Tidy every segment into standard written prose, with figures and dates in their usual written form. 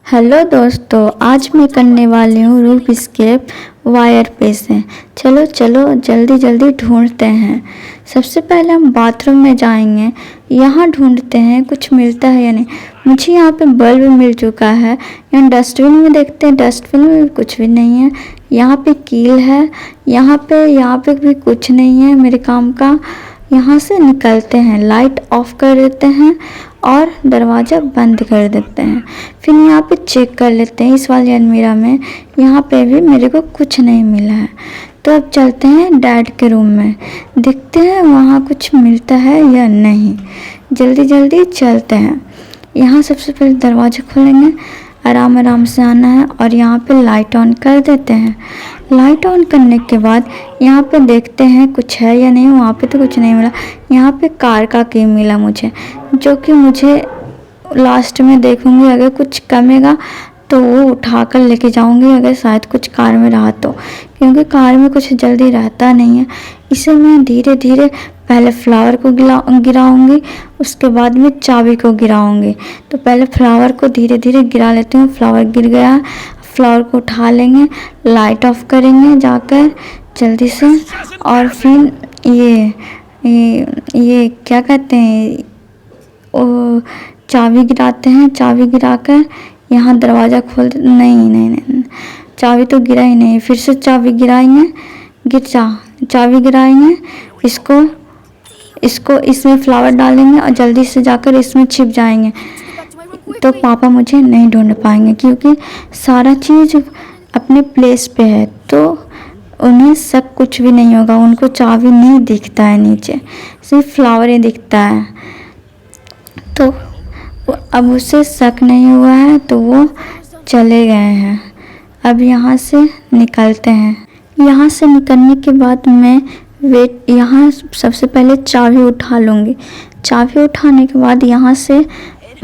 Hello दोस्तों, आज मैं करने वाली हूँ रूफ स्केप वायर पे से। चलो चलो जल्दी जल्दी ढूंढते हैं। सबसे पहले हम बाथरूम में जाएंगे, यहाँ ढूंढते हैं कुछ मिलता है या नहीं। मुझे यहाँ पे बल्ब मिल चुका है। यहाँ डस्टबिन में देखते हैं, डस्टबिन में भी कुछ भी नहीं है। यहाँ पे कील है, यहाँ पे भी कुछ नहीं है मेरे काम का। यहाँ से निकलते हैं, लाइट ऑफ कर देते हैं और दरवाज़ा बंद कर देते हैं। फिर यहाँ पे चेक कर लेते हैं इस वाली अलमीरा में, यहाँ पे भी मेरे को कुछ नहीं मिला है। तो अब चलते हैं डैड के रूम में, देखते हैं वहाँ कुछ मिलता है या नहीं। जल्दी जल्दी चलते हैं। यहाँ सबसे पहले दरवाज़ा खोलेंगे, आराम आराम से आना है और यहाँ पे लाइट ऑन कर देते हैं। लाइट ऑन करने के बाद यहाँ पे देखते हैं कुछ है या नहीं। वहाँ पे तो कुछ नहीं मिला। यहाँ पे कार का की मिला मुझे, जो कि मुझे लास्ट में देखूँगी, अगर कुछ कमेगा तो वो उठा कर लेके जाऊँगी, अगर शायद कुछ कार में रहा तो, क्योंकि कार में कुछ जल्दी रहता नहीं है। इसे मैं धीरे धीरे पहले फ्लावर को गिराऊंगी, उसके बाद में चाबी को गिराऊंगी। तो पहले फ्लावर को धीरे धीरे गिरा लेती हूँ। फ्लावर गिर गया, फ्लावर को उठा लेंगे, लाइट ऑफ करेंगे जाकर जल्दी से। और फिर ये क्या कहते हैं, ओ चाबी गिराते हैं। चाबी गिराकर यहाँ दरवाज़ा खोल नहीं, चाबी तो गिरा ही नहीं। फिर से चाबी गिराएंगे, चाबी गिराएंगे, इसको इसमें फ्लावर डालेंगे और जल्दी से जाकर इसमें छिप जाएंगे। तो पापा मुझे नहीं ढूंढ पाएंगे, क्योंकि सारा चीज़ अपने प्लेस पे है, तो उन्हें सब कुछ भी नहीं होगा। उनको चाबी नहीं दिखता है, नीचे सिर्फ फ्लावर ही दिखता है। तो अब उसे शक नहीं हुआ है, तो वो चले गए हैं। अब यहाँ से निकलते हैं। यहाँ से निकलने के बाद मैं यहाँ सबसे पहले चाबी उठा लूँगी। चाबी उठाने के बाद यहाँ से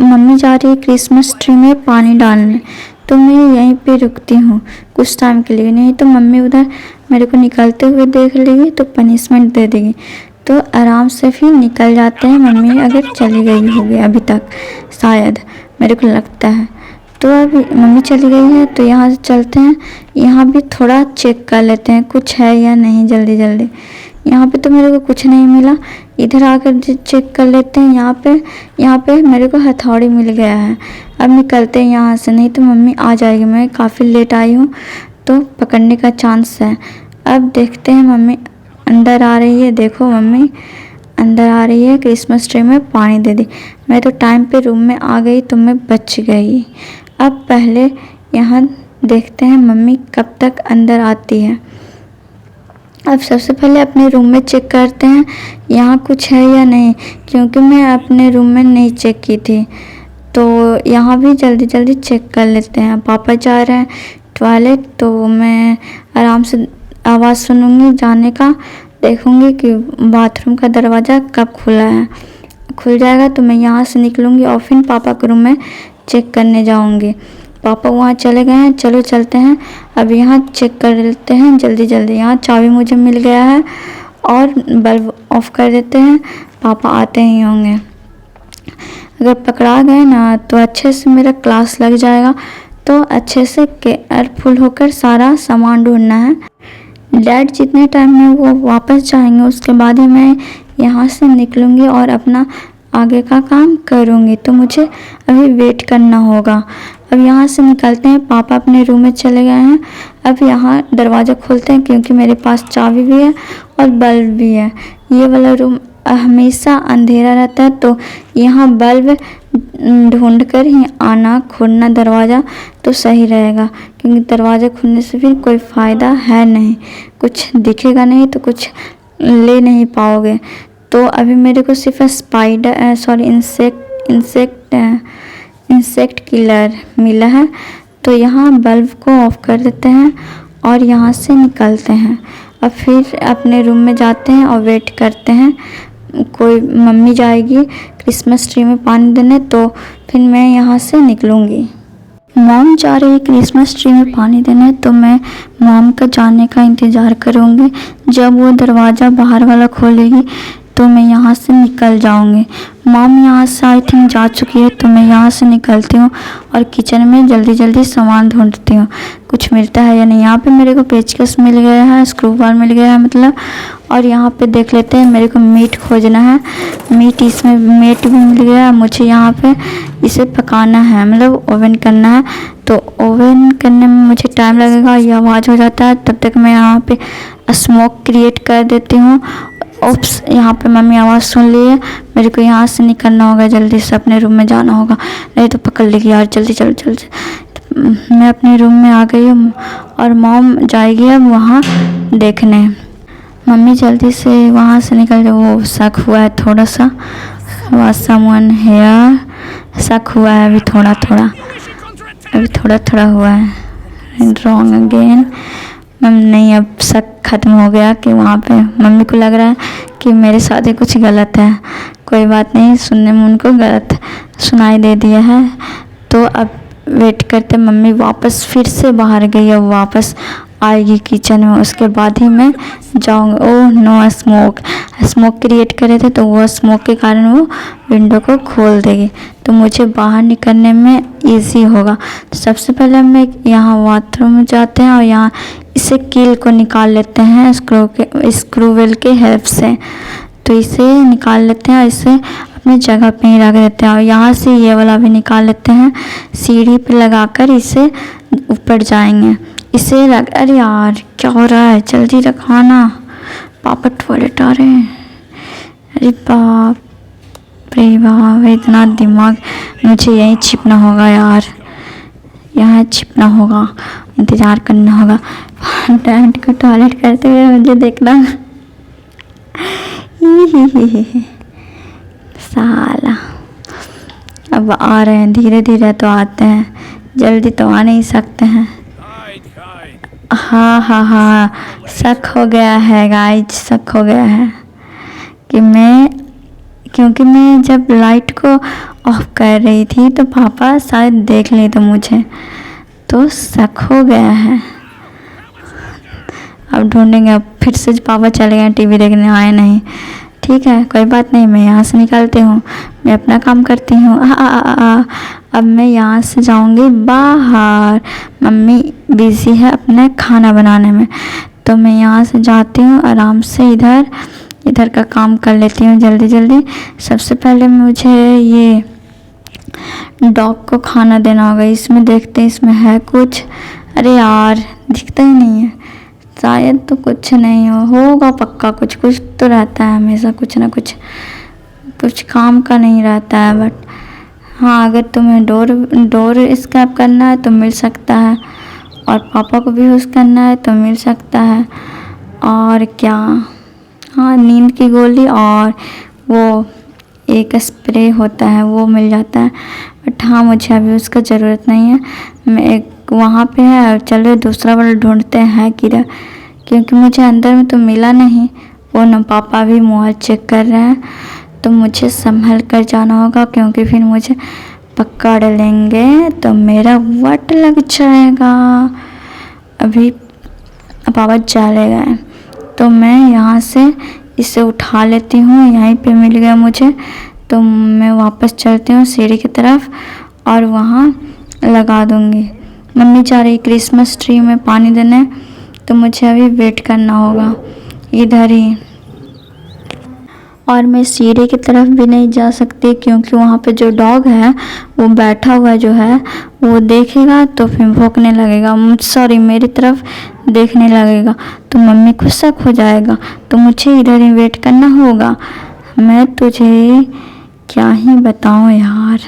मम्मी जा रही है क्रिसमस ट्री में पानी डालने, तो मैं यहीं पे रुकती हूँ कुछ टाइम के लिए, नहीं तो मम्मी उधर मेरे को निकलते हुए देख लेगी तो पनिशमेंट दे देगी। तो आराम से फिर निकल जाते हैं। मम्मी अगर चली गई होगी अभी तक, शायद, मेरे को लगता है। तो अभी मम्मी चली गई है, तो यहाँ से चलते हैं। यहाँ भी थोड़ा चेक कर लेते हैं कुछ है या नहीं, जल्दी जल्दी। यहाँ पे तो मेरे को कुछ नहीं मिला। इधर आकर चेक कर लेते हैं। यहाँ पे मेरे को हथौड़ी मिल गया है। अब निकलते हैं यहाँ से, नहीं तो मम्मी आ जाएगी। मैं काफ़ी लेट आई हूँ, तो पकड़ने का चांस है। अब देखते हैं, मम्मी अंदर आ रही है। देखो मम्मी अंदर आ रही है, क्रिसमस ट्री में पानी दे दी। मैं तो टाइम पे रूम में आ गई, तो मैं बच गई। अब पहले यहाँ देखते हैं मम्मी कब तक अंदर आती है। अब सबसे पहले अपने रूम में चेक करते हैं यहाँ कुछ है या नहीं, क्योंकि मैं अपने रूम में नहीं चेक की थी। तो यहाँ भी जल्दी जल्दी चेक कर लेते हैं। पापा जा रहे हैं टॉयलेट, तो मैं आराम से आवाज़ सुनूंगी जाने का, देखूंगी कि बाथरूम का दरवाज़ा कब खुला है। खुल जाएगा तो मैं यहाँ से निकलूँगी और फिर पापा के रूम में चेक करने जाऊँगी। पापा वहाँ चले गए हैं, चलो चलते हैं। अब यहाँ चेक कर लेते हैं जल्दी जल्दी। यहाँ चाबी मुझे मिल गया है और बल्ब ऑफ कर देते हैं। पापा आते ही होंगे। अगर पकड़ा गए ना, तो अच्छे से मेरा क्लास लग जाएगा। तो अच्छे से केयरफुल होकर सारा सामान ढूंढना है। डैड जितने टाइम में वो वापस जाएंगे, उसके बाद ही मैं यहाँ से निकलूँगी और अपना आगे का काम करूँगी। तो मुझे अभी वेट करना होगा। अब यहाँ से निकलते हैं। पापा अपने रूम में चले गए हैं। अब यहाँ दरवाज़ा खोलते हैं, क्योंकि मेरे पास चाबी भी है और बल्ब भी है। ये वाला रूम हमेशा अंधेरा रहता है, तो यहाँ बल्ब ढूंढ कर ही आना, खोलना दरवाज़ा तो सही रहेगा, क्योंकि दरवाज़ा खुलने से फिर कोई फ़ायदा है नहीं। कुछ दिखेगा नहीं तो कुछ ले नहीं पाओगे। तो अभी मेरे को सिर्फ इंसेक्ट किलर मिला है। तो यहाँ बल्ब को ऑफ कर देते हैं और यहाँ से निकलते हैं। अब फिर अपने रूम में जाते हैं और वेट करते हैं। कोई मम्मी जाएगी क्रिसमस ट्री में पानी देने, तो फिर मैं यहाँ से निकलूँगी। मॉम जा रही है क्रिसमस ट्री में पानी देने, तो मैं मॉम का जाने का इंतज़ार करूँगी। जब वो दरवाज़ा बाहर वाला खोलेगी, तो मैं यहाँ से निकल जाऊँगी। मॉम यहाँ से आई थिंक जा चुकी है, तो मैं यहाँ से निकलती हूँ और किचन में जल्दी जल्दी सामान ढूंढती हूँ कुछ मिलता है या नहीं। यहाँ पे मेरे को पेचकस मिल गया है, स्क्रू बार मिल गया है मतलब। और यहाँ पे देख लेते हैं, मेरे को मीट खोजना है। मीट, इसमें मीट भी मिल गया है। मुझे यहाँ पे इसे पकाना है, मतलब ओवन करना है। तो ओवन करने में मुझे टाइम लगेगा, ये आवाज़ हो जाता है। तब तक मैं यहाँ पे स्मोक क्रिएट कर देती हूँ। ओप्स, यहाँ पे मम्मी आवाज़ सुन ली है। मेरे को यहाँ से निकलना होगा, जल्दी से अपने रूम में जाना होगा, नहीं तो पकड़ लेगी यार। जल्दी चलो जल्दी। मैं अपने रूम में आ गई हूँ और मॉम जाएगी अब वहाँ देखने। मम्मी जल्दी से वहाँ से निकल जाओ। वो शक हुआ है थोड़ा सा, समवन हेयर, शक हुआ है अभी थोड़ा थोड़ा हुआ है। Wrong again. नहीं, अब शक ख़त्म हो गया कि वहाँ पे मम्मी को लग रहा है कि मेरे साथ ही कुछ गलत है। कोई बात नहीं, सुनने में उनको गलत सुनाई दे दिया है। तो अब वेट करते, मम्मी वापस फिर से बाहर गई, अब वापस आएगी किचन में, उसके बाद ही मैं जाऊँगी। ओह नो, स्मोक क्रिएट करे थे, तो वो स्मोक के कारण वो विंडो को खोल देगी, तो मुझे बाहर निकलने में इजी होगा। तो सबसे पहले मैं यहाँ बाथरूम में जाते हैं और यहाँ इसे कील को निकाल लेते हैं स्क्रू वेल के हेल्प से। तो इसे निकाल लेते हैं और इसे अपनी जगह पे ही रख देते हैं। और यहाँ से ये वाला भी निकाल लेते हैं, सीढ़ी पे लगाकर इसे ऊपर जाएंगे। इसे रख, अरे यार क्या हो रहा है, जल्दी रखाना, पापा टॉयलेट आ रहे हैं। अरे बाप रे बाप, इतना दिमाग, मुझे यहीं छिपना होगा यार, यहाँ छिपना होगा, इंतज़ार करना होगा। डैड को टॉयलेट करते हुए मुझे देखना। साला, अब आ रहे हैं, धीरे धीरे तो आते हैं, जल्दी तो आ नहीं सकते हैं। हाँ, शक हो गया है गाइज, शक हो गया है कि क्योंकि मैं जब लाइट को ऑफ कर रही थी तो पापा शायद देख ले, तो मुझे तो शक हो गया है। अब ढूंढेंगे, अब फिर से पापा चले गए टीवी देखने, आए नहीं। ठीक है, कोई बात नहीं, मैं यहाँ से निकलती हूँ, मैं अपना काम करती हूँ। अब मैं यहाँ से जाऊँगी बाहर, मम्मी बिज़ी है अपने खाना बनाने में। तो मैं यहाँ से जाती हूँ, आराम से इधर का काम कर लेती हूँ जल्दी जल्दी। सबसे पहले मुझे ये डॉग को खाना देना होगा। इसमें देखते हैं, इसमें है कुछ। अरे यार, दिखता ही नहीं है, शायद तो कुछ नहीं होगा, पक्का कुछ तो रहता है हमेशा, कुछ ना कुछ काम का नहीं रहता है। बट हाँ, अगर तुम्हें डोर स्क्रैप करना है तो मिल सकता है, और पापा को भी यूज़ करना है तो मिल सकता है। और क्या, हाँ, नींद की गोली और वो एक स्प्रे होता है वो मिल जाता है। बट हाँ, मुझे अभी उसका ज़रूरत नहीं है। मैं एक वहाँ पे है, चलो दूसरा वाला ढूंढते हैं किधर, क्योंकि मुझे अंदर में तो मिला नहीं। वो ना पापा भी मोबाइल चेक कर रहे हैं, तो मुझे संभल कर जाना होगा, क्योंकि फिर मुझे पकड़ लेंगे तो मेरा वट लग जाएगा। अभी पापा चले गए, तो मैं यहाँ से इसे उठा लेती हूँ, यहीं पे मिल गया मुझे। तो मैं वापस चलती हूँ सीढ़ी की तरफ और वहाँ लगा दूँगी। मम्मी जा रही क्रिसमस ट्री में पानी देने, तो मुझे अभी वेट करना होगा इधर ही। और मैं सीढ़ी की तरफ भी नहीं जा सकती, क्योंकि वहाँ पे जो डॉग है वो बैठा हुआ जो है वो देखेगा तो फिर भौंकने लगेगा, सॉरी मेरी तरफ देखने लगेगा, तो मम्मी को शक हो जाएगा। तो मुझे इधर ही वेट करना होगा। मैं तुझे क्या ही बताऊँ यार,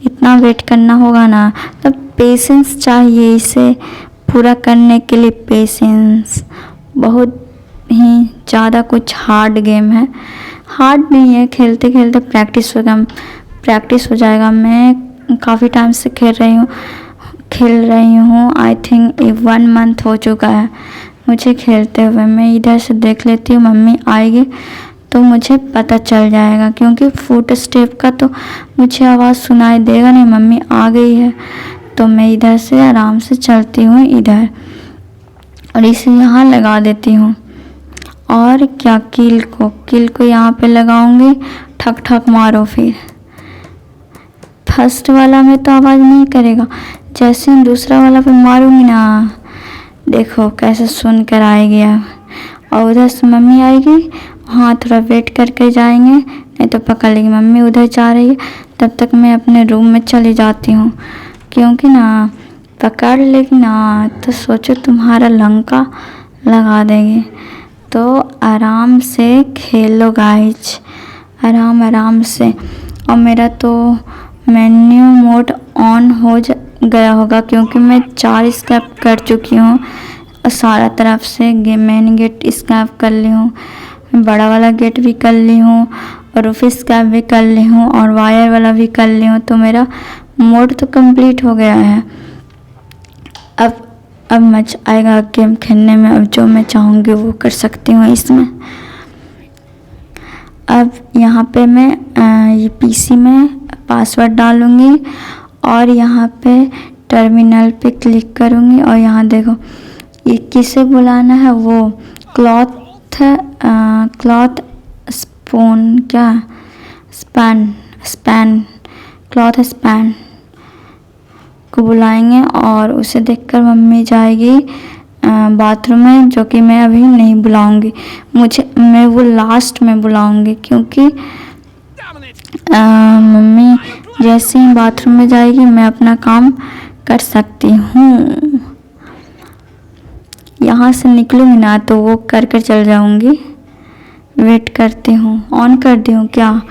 इतना वेट करना होगा ना, तो पेशेंस चाहिए इसे पूरा करने के लिए। पेशेंस बहुत ही ज़्यादा कुछ हार्ड गेम है, हार्ड नहीं है, खेलते खेलते प्रैक्टिस हो जाएगा। मैं काफ़ी टाइम से खेल रही हूँ। आई थिंक 1 मंथ हो चुका है मुझे खेलते हुए। मैं इधर से देख लेती हूँ, मम्मी आएगी तो मुझे पता चल जाएगा, क्योंकि फुट स्टेप का तो मुझे आवाज़ सुनाई देगा नहीं। मम्मी आ गई है, तो मैं इधर से आराम से चलती हूँ इधर और इसे यहाँ लगा देती हूँ। और क्या, कील को यहाँ पे लगाऊंगी, ठक ठक मारो। फिर फर्स्ट वाला में तो आवाज़ नहीं करेगा, जैसे ही दूसरा वाला पे मारूंगी ना, देखो कैसे सुन कर आएगी। और उधर से मम्मी आएगी, हाँ थोड़ा वेट करके जाएंगे, नहीं तो पकड़ लेगी। मम्मी उधर जा रही है, तब तक मैं अपने रूम में चली जाती हूँ, क्योंकि ना पकड़ लेगी ना तो सोचो तुम्हारा लंका लगा देंगे। तो आराम से खेलो गाइज, आराम आराम से। और मेरा तो मेन्यू मोड ऑन हो गया होगा, क्योंकि मैं 4 स्कैप कर चुकी हूँ और सारा तरफ से मेन गेट स्कैप कर ली हूँ, बड़ा वाला गेट भी कर ली हूँ और रूफ स्कैप भी कर ली हूँ और वायर वाला भी कर ली हूँ। तो मेरा मोड तो कंप्लीट हो गया है। अब मज़ा आएगा गेम खेलने में। अब जो मैं चाहूँगी वो कर सकती हूँ इसमें। अब यहाँ पे मैं ये पीसी में पासवर्ड डालूँगी और यहाँ पे टर्मिनल पे क्लिक करूँगी और यहाँ देखो ये किसे बुलाना है, वो क्लॉथ स्पून, क्या स्पैन क्लॉथ स्पैन को बुलाएंगे। और उसे देखकर मम्मी जाएगी बाथरूम में, जो कि मैं अभी नहीं बुलाऊंगी, मैं वो लास्ट में बुलाऊंगी, क्योंकि मम्मी जैसे ही बाथरूम में जाएगी मैं अपना काम कर सकती हूँ। यहाँ से निकलूँगी ना तो वो कर चल जाऊँगी। वेट करती हूँ, ऑन कर दी हूँ क्या,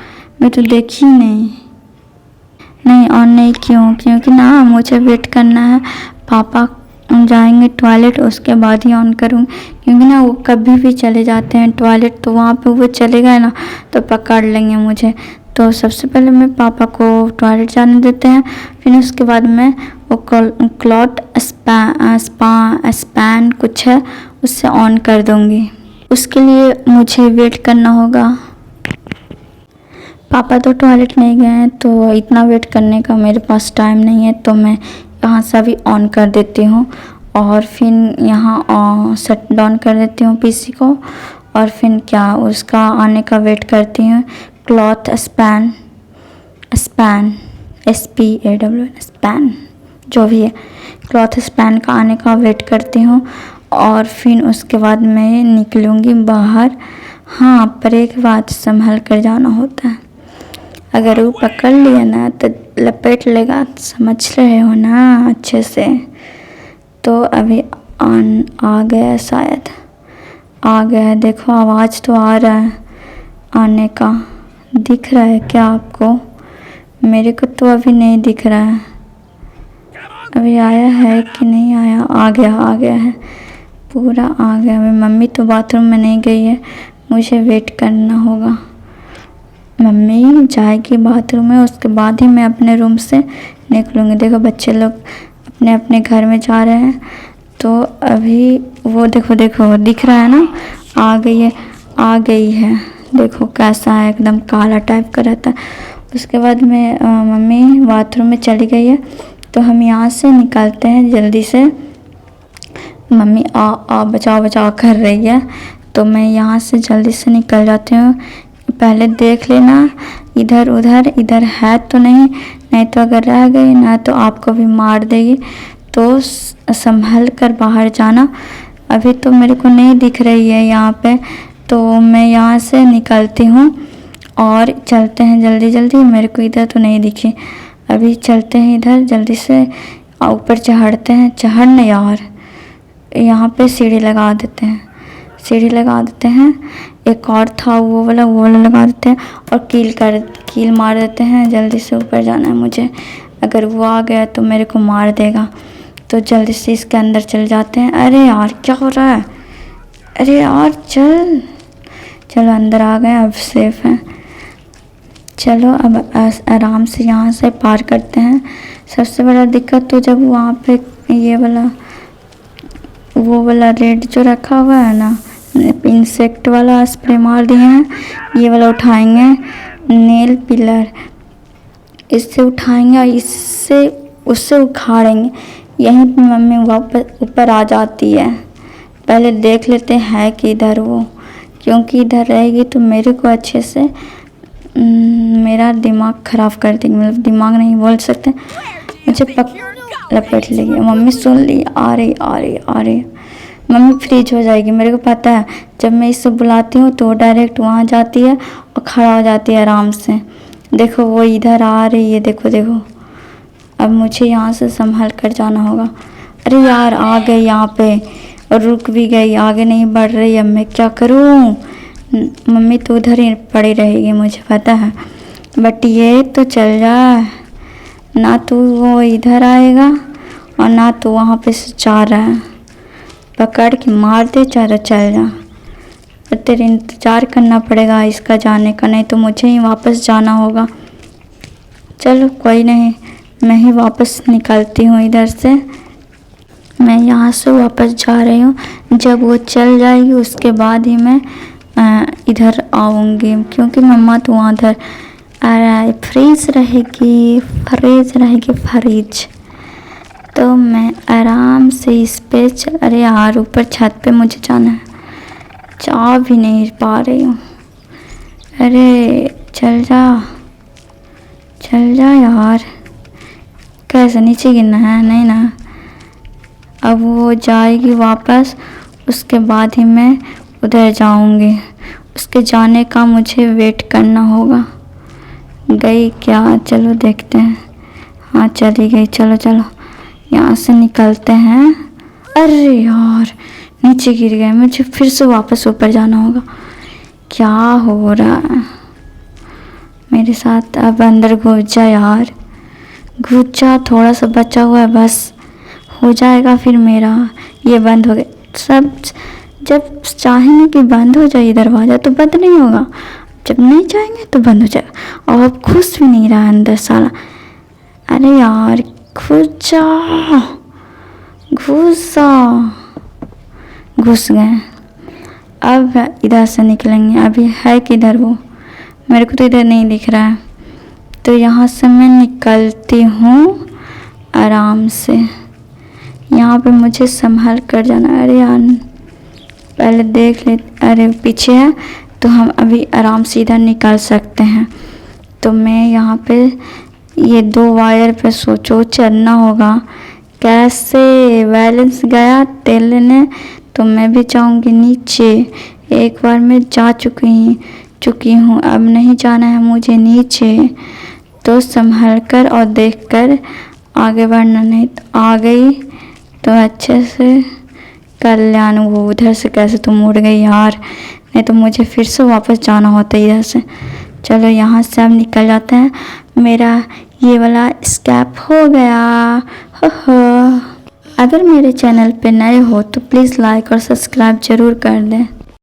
मैं तो देखी नहीं ऑन नहीं क्यों, क्योंकि ना मुझे वेट करना है, पापा जाएंगे टॉयलेट उसके बाद ही ऑन करूँगी, क्योंकि ना वो कभी भी चले जाते हैं टॉयलेट, तो वहाँ पे वो चले गए ना तो पकड़ लेंगे मुझे। तो सबसे पहले मैं पापा को टॉयलेट जाने देते हैं, फिर उसके बाद मैं वो क्लॉथ स्पैन कुछ है उससे ऑन कर दूँगी। उसके लिए मुझे वेट करना होगा। पापा तो टॉयलेट नहीं गए हैं, तो इतना वेट करने का मेरे पास टाइम नहीं है, तो मैं यहाँ से भी ऑन कर देती हूँ और फिर यहाँ शट डाउन कर देती हूँ पीसी को। और फिर क्या उसका आने का वेट करती हूँ। क्लॉथ स्पैन स्पैन जो भी है, क्लॉथ स्पैन का आने का वेट करती हूँ और फिर उसके बाद मैं निकलूँगी बाहर। हाँ, पर एक बात संभल कर जाना होता है, अगर वो पकड़ लिया ना तो लपेट लेगा, समझ रहे हो ना अच्छे से। तो अभी ऑन आ गया, शायद आ गया, देखो आवाज़ तो आ रहा है आने का। दिख रहा है क्या आपको? मेरे को तो अभी नहीं दिख रहा है, अभी आया है कि नहीं आया। आ गया है, पूरा आ गया। अभी मम्मी तो बाथरूम में नहीं गई है, मुझे वेट करना होगा। मम्मी जाएगी बाथरूम में, उसके बाद ही मैं अपने रूम से निकलूँगी। देखो बच्चे लोग अपने अपने घर में जा रहे हैं, तो अभी वो देखो दिख रहा है ना, आ गई है। देखो कैसा है, एकदम काला टाइप का रहता है। उसके बाद में मम्मी बाथरूम में चली गई है, तो हम यहाँ से निकलते हैं जल्दी से। मम्मी आ बचाओ कर रही है, तो मैं यहाँ से जल्दी से निकल जाती हूँ। पहले देख लेना इधर उधर, इधर है तो नहीं तो अगर रह गई ना तो आपको भी मार देगी, तो संभल कर बाहर जाना। अभी तो मेरे को नहीं दिख रही है यहाँ पे, तो मैं यहाँ से निकलती हूँ और चलते हैं जल्दी। मेरे को इधर तो नहीं दिखी, अभी चलते हैं इधर जल्दी से, ऊपर चढ़ते हैं यार, यहाँ पे सीढ़ी लगा देते हैं। एक और था वो वाला लगा देते हैं और कील मार देते हैं। जल्दी से ऊपर जाना है मुझे, अगर वो आ गया तो मेरे को मार देगा, तो जल्दी से इसके अंदर चल जाते हैं। अरे यार क्या हो रहा है, अरे यार चलो अंदर आ गए, अब सेफ है। चलो अब आराम से यहाँ से पार करते हैं। सबसे बड़ा दिक्कत तो जब वहाँ पे ये वो वाला रेड जो रखा हुआ है ना, इंसेक्ट वाला स्प्रे मार दिए हैं, ये वाला उठाएंगे, नेल पिलर इससे उठाएंगे और उससे उखाड़ेंगे। यहीं पे मम्मी वापस ऊपर आ जाती है, पहले देख लेते हैं कि इधर वो क्योंकि इधर रहेगी तो मेरे को अच्छे से मेरा दिमाग ख़राब कर देगी, मतलब दिमाग नहीं बोल सकते, मुझे लपेट लेगी। मम्मी सुन ली, आ रही। मम्मी फ्रीज हो जाएगी, मेरे को पता है। जब मैं इससे बुलाती हूँ तो वो डायरेक्ट वहाँ जाती है और खड़ा हो जाती है आराम से। देखो वो इधर आ रही है, देखो। अब मुझे यहाँ से संभल कर जाना होगा। अरे यार, आ गई यहाँ पे और रुक भी गई, आगे नहीं बढ़ रही। अब मैं क्या करूँ? मम्मी तो उधर ही पड़ी रहेगी, मुझे पता है। बट ये तो चल जाए ना, तो वो इधर आएगा और ना तो वहाँ पे से जा रहा है। पकड़ के मार दे, चल जा। पर तेरे इंतज़ार करना पड़ेगा इसका जाने का, नहीं तो मुझे ही वापस जाना होगा। चलो कोई नहीं, मैं ही वापस निकलती हूँ इधर से। मैं यहाँ से वापस जा रही हूँ। जब वो चल जाएगी उसके बाद ही मैं इधर आऊँगी, क्योंकि मम्मा तो वहाँ उधर फ्रीज रहेगी। तो मैं आराम से इस पे अरे यार, ऊपर छत पे मुझे जाना है, जा भी नहीं पा रही हूँ। अरे चल जा यार, कैसे नीचे गिरना है? नहीं ना। अब वो जाएगी वापस, उसके बाद ही मैं उधर जाऊंगी। उसके जाने का मुझे वेट करना होगा। गई क्या? चलो देखते हैं। हाँ चली गई। चलो यहाँ से निकलते हैं। अरे यार, नीचे गिर गए, मुझे फिर से वापस ऊपर जाना होगा। क्या हो रहा है मेरे साथ? अब अंदर घुस जा यार, घुस जा, थोड़ा सा बचा हुआ है, बस हो जाएगा फिर मेरा। ये बंद हो गया सब। जब चाहेंगे कि बंद हो जाए दरवाज़ा तो बंद नहीं होगा, जब नहीं चाहेंगे तो बंद हो जाएगा। और अब घुस भी नहीं रहा अंदर साला। अरे यार, घुस गए। अब इधर से निकलेंगे। अभी है किधर वो? मेरे को तो इधर नहीं दिख रहा है। तो यहाँ से मैं निकलती हूँ आराम से। यहाँ पे मुझे संभल कर जाना। अरे यार, पहले देख ले। अरे पीछे है तो हम अभी आराम से इधर निकल सकते हैं। तो मैं यहाँ पे ये 2 वायर पे सोचो चलना होगा कैसे। बैलेंस गया तेल लेने, तो मैं भी जाऊँगी नीचे। एक बार मैं जा चुकी हूँ, अब नहीं जाना है मुझे नीचे। तो संभल कर और देख कर आगे बढ़ना। नहीं तो आ गई तो अच्छे से कल्याण। वो उधर से कैसे तुम उड़ गई यार, नहीं तो मुझे फिर से वापस जाना होता इधर से। चलो यहाँ से अब निकल जाते हैं। मेरा ये वाला स्कैप हो गया। हो। अगर मेरे चैनल पे नए हो तो प्लीज़ लाइक और सब्सक्राइब ज़रूर कर दें।